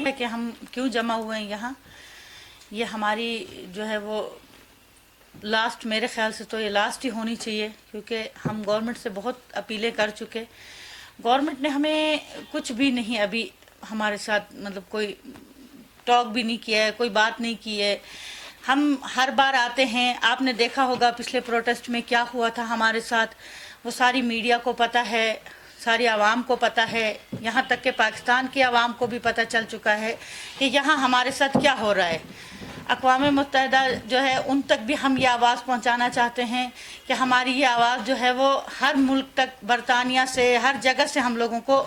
ہے کہ हम क्यों जमा हुए हैं यहाँ। ये हमारी जो है वो लास्ट, मेरे ख्याल से तो ये लास्ट ही होनी चाहिए, क्योंकि हम गवर्नमेंट से बहुत अपीलें कर चुके। गवर्नमेंट ने हमें कुछ भी नहीं अभी हमारे साथ मतलब कोई टॉक भी नहीं किया है, कोई बात नहीं की है। हम हर बार आते हैं, आपने देखा होगा पिछले प्रोटेस्ट में क्या हुआ था हमारे साथ, वो सारी मीडिया को पता है, सारी आवाम को पता है, यहाँ तक कि पाकिस्तान की आवाम को भी पता चल चुका है कि यहाँ हमारे साथ क्या हो रहा है। अक़वाम मुत्तहिदा जो है उन तक भी हम ये आवाज़ पहुँचाना चाहते हैं कि हमारी ये आवाज़ जो है वो हर मुल्क तक, बरतानिया से, हर जगह से हम लोगों को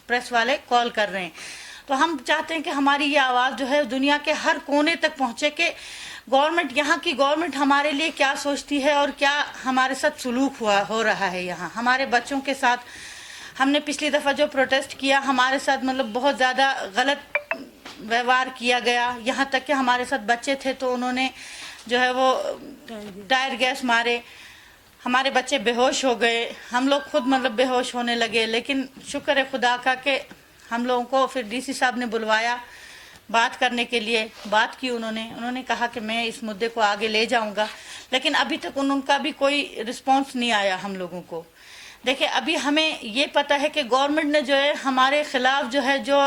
प्रेस वाले कॉल कर रहे हैं। तो हम चाहते हैं कि हमारी ये आवाज़ जो है दुनिया के हर कोने तक पहुँचे कि गवर्नमेंट, यहाँ की गवर्नमेंट हमारे लिए क्या सोचती है और क्या हमारे साथ सलूक हो रहा है। यहाँ हमारे बच्चों के साथ हमने पिछली दफ़ा जो प्रोटेस्ट किया, हमारे साथ मतलब बहुत ज़्यादा गलत व्यवहार किया गया। यहाँ तक कि हमारे साथ बच्चे थे तो उन्होंने जो है वो टायर गैस मारे, हमारे बच्चे बेहोश हो गए, हम लोग खुद मतलब बेहोश होने लगे। लेकिन शुक्र है खुदा का कि हम लोगों को फिर डीसी साहब ने बुलवाया बात करने के लिए। बात की उन्होंने कहा कि मैं इस मुद्दे को आगे ले जाऊंगा, लेकिन अभी तक उनका भी कोई रिस्पांस नहीं आया हम लोगों को। देखिए, अभी हमें ये पता है कि गवर्नमेंट ने जो है हमारे ख़िलाफ़ जो है जो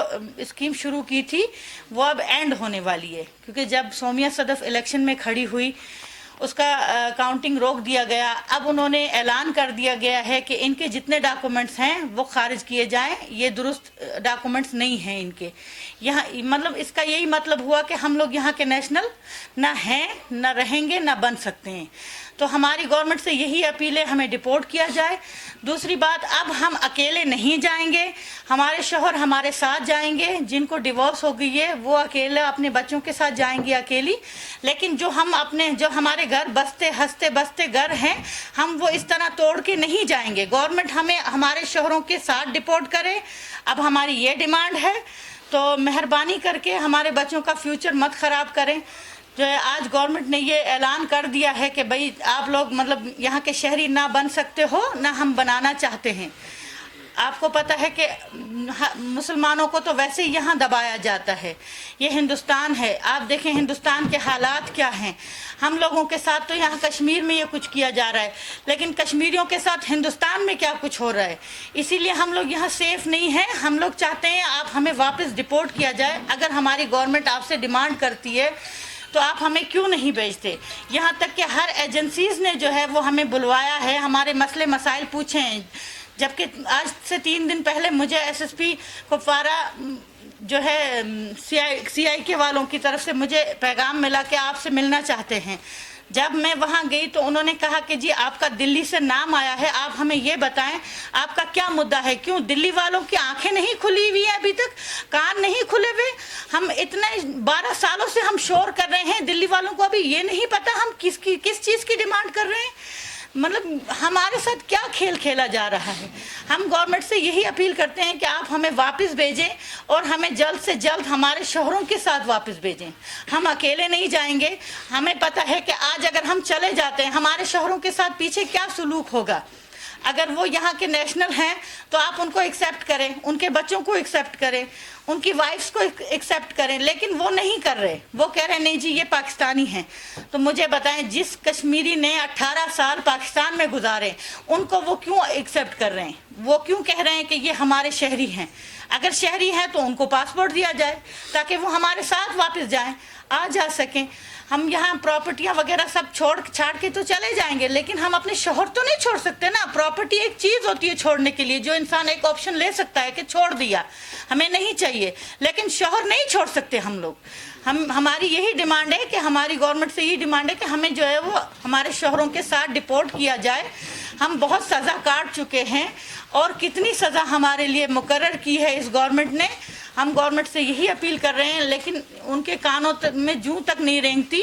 स्कीम शुरू की थी वो अब एंड होने वाली है, क्योंकि जब सोमिया सदफ इलेक्शन में खड़ी हुई उसका काउंटिंग रोक दिया गया। अब उन्होंने ऐलान कर दिया गया है कि इनके जितने डॉक्यूमेंट्स हैं वो खारिज किए जाएं, ये दुरुस्त डॉक्यूमेंट्स नहीं हैं इनके यहाँ। मतलब इसका यही मतलब हुआ कि हम लोग यहाँ के नेशनल ना हैं, ना रहेंगे, ना बन सकते हैं। तो हमारी गवर्नमेंट से यही अपील है, हमें डिपोर्ट किया जाए। दूसरी बात, अब हम अकेले नहीं जाएंगे, हमारे शौहर हमारे साथ जाएंगे। जिनको डिवोर्स हो गई है वो अकेले अपने बच्चों के साथ जाएंगी अकेली। लेकिन जो हमारे घर बसते हंसते बसते घर हैं, हम वो इस तरह तोड़ के नहीं जाएंगे। गवर्नमेंट हमें हमारे शौहरों के साथ डिपोर्ट करे, अब हमारी ये डिमांड है। तो मेहरबानी करके हमारे बच्चों का फ्यूचर मत ख़राब करें। जो है आज गवर्नमेंट ने ये ऐलान कर दिया है कि भाई आप लोग मतलब यहाँ के शहरी ना बन सकते हो, ना हम बनाना चाहते हैं। आपको पता है कि मुसलमानों को तो वैसे ही यहाँ दबाया जाता है। ये हिंदुस्तान है, आप देखें हिंदुस्तान के हालात क्या हैं। हम लोगों के साथ तो यहाँ कश्मीर में ये कुछ किया जा रहा है, लेकिन कश्मीरियों के साथ हिंदुस्तान में क्या कुछ हो रहा है। इसीलिए हम लोग यहाँ सेफ नहीं हैं। हम लोग चाहते हैं आप हमें वापस डिपोर्ट किया जाए। अगर हमारी गवर्नमेंट आपसे डिमांड करती है तो आप हमें क्यों नहीं भेजते। यहाँ तक कि हर एजेंसीज़ ने जो है वो हमें बुलवाया है, हमारे मसले मसाइल पूछे हैं। जबकि आज से 3 दिन पहले मुझे एसएसपी कुपवारा जो है सीआई के वालों की तरफ से मुझे पैगाम मिला कि आपसे मिलना चाहते हैं। जब मैं वहाँ गई तो उन्होंने कहा कि जी आपका दिल्ली से नाम आया है, आप हमें ये बताएं आपका क्या मुद्दा है। क्यों दिल्ली वालों की आंखें नहीं खुली हुई है, अभी तक कान नहीं खुले हुए। हम इतने 12 सालों से हम शोर कर रहे हैं, दिल्ली वालों को अभी ये नहीं पता हम किस चीज़ की डिमांड कर रहे हैं। मतलब हमारे साथ क्या खेल खेला जा रहा है। हम गवर्नमेंट से यही अपील करते हैं कि आप हमें वापस भेजें और हमें जल्द से जल्द हमारे शोहरों के साथ वापस भेजें। हम अकेले नहीं जाएंगे। हमें पता है कि आज अगर हम चले जाते हैं हमारे शोहरों के साथ पीछे क्या सलूक होगा। अगर वो यहाँ के नेशनल हैं तो आप उनको एक्सेप्ट करें, उनके बच्चों को एक्सेप्ट करें, उनकी वाइफ्स को एक्सेप्ट करें, लेकिन वो नहीं कर रहे। वो कह रहे हैं नहीं जी ये पाकिस्तानी हैं। तो मुझे बताएं, जिस कश्मीरी ने 18 साल पाकिस्तान में गुजारे उनको वो क्यों एक्सेप्ट कर रहे हैं? वो क्यों कह रहे हैं कि ये हमारे शहरी हैं? अगर शहरी हैं तो उनको पासपोर्ट दिया जाए ताकि वो हमारे साथ वापस जाएं, आ जा सकें। हम यहाँ प्रॉपर्टियाँ वगैरह सब छोड़ छाड़ के तो चले जाएंगे, लेकिन हम अपने शोहर तो नहीं छोड़ सकते ना। प्रॉपर्टी एक चीज़ होती है छोड़ने के लिए, जो इंसान एक ऑप्शन ले सकता है कि छोड़ दिया हमें नहीं चाहिए, लेकिन शोहर नहीं छोड़ सकते हम लोग। हमारी यही डिमांड है कि हमारी गवर्नमेंट से यही डिमांड है कि हमें जो है वो हमारे शोहरों के साथ डिपोर्ट किया जाए। हम बहुत सज़ा काट चुके हैं और कितनी सज़ा हमारे लिए मुकर्रर की है इस गवर्नमेंट ने। हम गवर्नमेंट से यही अपील कर रहे हैं, लेकिन उनके कानों में जूं तक नहीं रेंगती।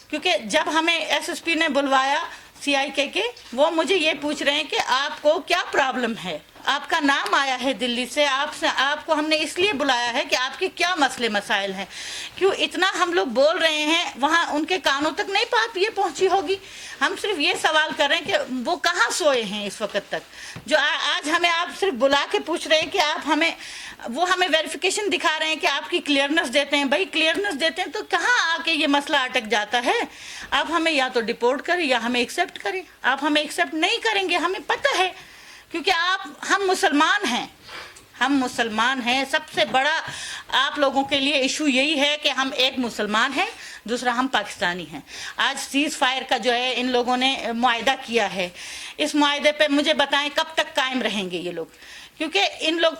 क्योंकि जब हमें एसएसपी ने बुलवाया सीआईके के, वो मुझे ये पूछ रहे हैं कि आपको क्या प्रॉब्लम है, آپ کا نام آیا ہے دلی سے، آپ کو ہم نے اس لیے بلایا ہے کہ آپ کے کیا مسئلے مسائل ہیں، کیوں اتنا ہم لوگ بول رہے ہیں وہاں ان کے کانوں تک نہیں بات یہ پہنچی ہوگی. ہم صرف یہ سوال کر رہے ہیں کہ وہ کہاں سوئے ہیں اس وقت تک، جو آج ہمیں آپ صرف بلا کے پوچھ رہے ہیں کہ آپ ہمیں ویریفیکیشن دکھا رہے ہیں کہ آپ کی کلیئرنس دیتے ہیں. بھائی کلیئرنس دیتے ہیں تو کہاں آ کے یہ مسئلہ اٹک جاتا ہے. آپ ہمیں یا تو ڈپورٹ کریں یا ہمیں ایکسیپٹ کریں. آپ ہمیں ایکسیپٹ نہیں کریں گے، ہمیں پتہ ہے، کیونکہ ہم مسلمان ہیں. سب سے بڑا آپ لوگوں کے لیے ایشو یہی ہے کہ ہم ایک مسلمان ہیں، دوسرا ہم پاکستانی ہیں. آج سیز فائر کا جو ہے ان لوگوں نے معاہدہ کیا ہے، اس معاہدے پہ مجھے بتائیں کب تک قائم رہیں گے یہ لوگ، کیونکہ ان لوگ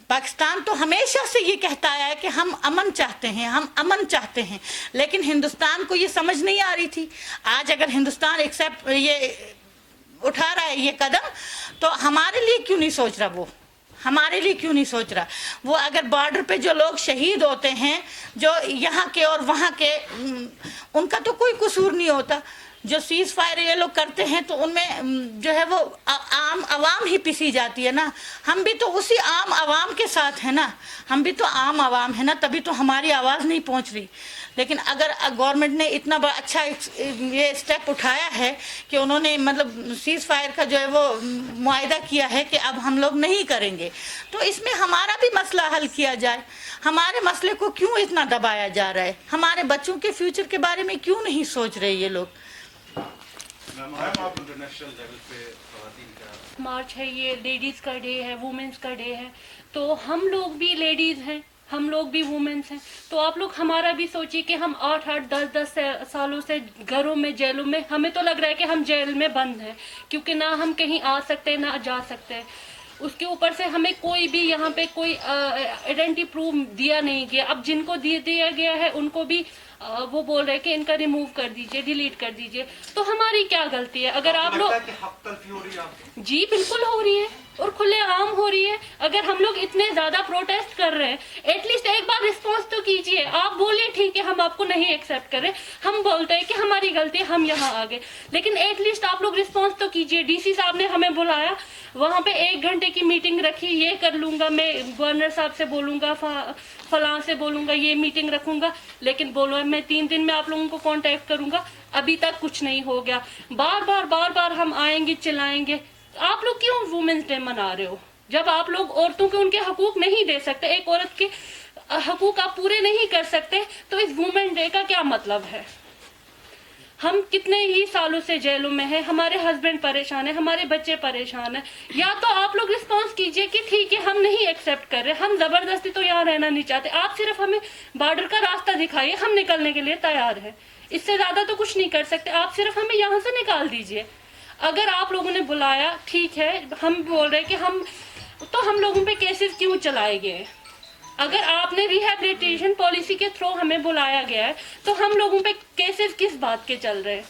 پاکستان تو ہمیشہ سے یہ کہتا ہے کہ ہم امن چاہتے ہیں، لیکن ہندوستان کو یہ سمجھ نہیں آ رہی تھی. آج اگر ہندوستان یہ اٹھا رہا ہے یہ قدم، تو ہمارے لیے کیوں نہیں سوچ رہا وہ اگر بارڈر پہ جو لوگ شہید ہوتے ہیں، جو یہاں کے اور وہاں کے، ان کا تو کوئی قصور نہیں ہوتا. جو سیز فائر یہ لوگ کرتے ہیں تو ان میں جو ہے وہ عام عوام ہی پسی جاتی ہے نا. ہم بھی تو اسی عام عوام کے ساتھ ہیں نا، تبھی تو ہماری آواز نہیں پہنچ رہی. لیکن اگر گورنمنٹ نے اتنا بڑا اچھا یہ سٹیپ اٹھایا ہے کہ انہوں نے مطلب سیز فائر کا جو ہے وہ معاہدہ کیا ہے کہ اب ہم لوگ نہیں کریں گے، تو اس میں ہمارا بھی مسئلہ حل کیا جائے. ہمارے مسئلے کو کیوں اتنا دبایا جا رہا ہے؟ ہمارے بچوں کے فیوچر کے بارے میں کیوں نہیں سوچ رہے یہ لوگ؟ مارچ ہے، یہ لیڈیز کا ڈے ہے، وومنس کا ڈے ہے، تو ہم لوگ بھی لیڈیز ہیں، ہم لوگ بھی وومنس ہیں. تو آپ لوگ ہمارا بھی سوچیے کہ ہم 8-8 10 سالوں سے گھروں میں، جیلوں میں، ہمیں تو لگ رہا ہے کہ ہم جیل میں بند ہیں، کیونکہ نہ ہم کہیں آ سکتے نہ جا سکتے. اس کے اوپر سے ہمیں کوئی بھی یہاں پہ کوئی آئیڈینٹی پروف دیا نہیں گیا. اب جن کو دیا گیا ہے ان کو بھی وہ بول رہے کہ ان کا ریموو کر دیجئے، ڈیلیٹ کر دیجئے. تو ہماری کیا غلطی ہے؟ اگر آپ لوگ جی بالکل ہو رہی ہے اور کھلے عام ہو رہی ہے. اگر ہم لوگ اتنے زیادہ پروٹیسٹ کر رہے ہیں، ایٹ لیسٹ ایک بار رسپانس تو کیجئے. آپ بولیے ٹھیک ہے ہم آپ کو نہیں ایکسیپٹ کر رہے، ہم بولتے ہیں کہ ہماری غلطی ہے، ہم یہاں آ گئے، لیکن ایٹ لیسٹ آپ لوگ رسپانس تو کیجئے. ڈی سی صاحب نے ہمیں بلایا، وہاں پہ 1 گھنٹے کی میٹنگ رکھی، یہ کر لوں گا میں، گورنر صاحب سے بولوں گا، فلاں سے بولوں گا، یہ میٹنگ رکھوں گا، لیکن بولو میں 3 دن میں آپ لوگوں کو کانٹیکٹ کروں گا. ابھی تک کچھ نہیں ہو گیا. بار بار ہم آئیں گے، چلائیں گے. آپ لوگ کیوں وومنس ڈے منا رہے ہو جب آپ لوگ عورتوں کے ان کے حقوق نہیں دے سکتے، ایک عورت کے حقوق آپ پورے نہیں کر سکتے، تو اس وومن ڈے کا کیا مطلب ہے؟ ہم کتنے ہی سالوں سے جیلوں میں ہیں، ہمارے ہسبینڈ پریشان ہیں، ہمارے بچے پریشان ہیں. یا تو آپ لوگ رسپانس کیجئے کہ ٹھیک ہے ہم نہیں ایکسیپٹ کر رہے، ہم زبردستی تو یہاں رہنا نہیں چاہتے، آپ صرف ہمیں بارڈر کا راستہ دکھائیے، ہم نکلنے کے لیے تیار ہیں. اس سے زیادہ تو کچھ نہیں کر سکتے، آپ صرف ہمیں یہاں سے نکال دیجئے. اگر آپ لوگوں نے بلایا ٹھیک ہے، ہم بول رہے کہ ہم لوگوں پہ کیسز کیوں چلائے گئے؟ اگر آپ نے ریہیبلیٹیشن پالیسی کے تھرو ہمیں بلایا گیا ہے تو ہم لوگوں پہ کیسز کس بات کے چل رہے ہیں؟